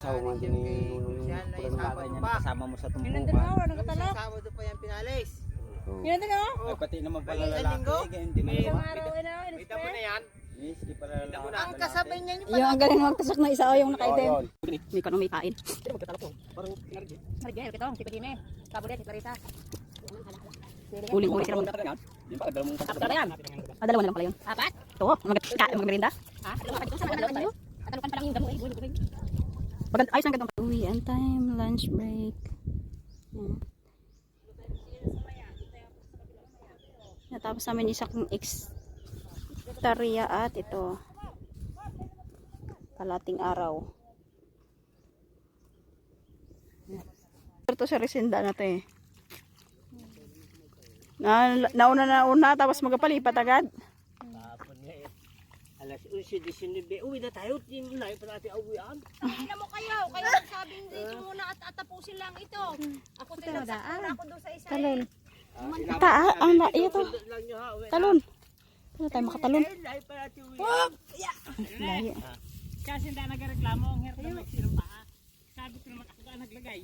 Sawa nga din yung kasama mo sa tumpukan. Sabado pa yan pinalis. Yan din ako. Ay, pati naman pala lalaki. Hindi mo naman. Kita mo na yan. Miss, di pala lalaki. Ang kasabay niya yung Yung ang galing magtusok na isa o yung nakaitim. Oh, May kanong may pain. Parang Marigay, kitong, si Pagime. Kabulit, si Clarissa. Huling-huli sila muna. Di ba kadal mong Apat na yan. Dalawa na lang pala yun. Apat? Oo, magmerinda. Ha? Atalukan pa lang yung damo. Maganda, ayos ang gandong. Uwian time, lunch break. Natapos namin isang ekstarya at ito. Kalating araw. Ito sa Resenda na ito eh. Nauna tapos magpalipat agad. Alas 11:19. Uwi na tayo. Hindi na pa natin uwian. Tingnan mo kayo. Kayo sabing dito muna at tapusin lang ito. Ako tinagsaksura ako doon sa isa. Talon. Ito. Talon. Ano tayo makatalon? Lahi. Kasi hindi nagreklamo. Ang hirap na magsinong paa. Sabi ko naman ako na naglagay.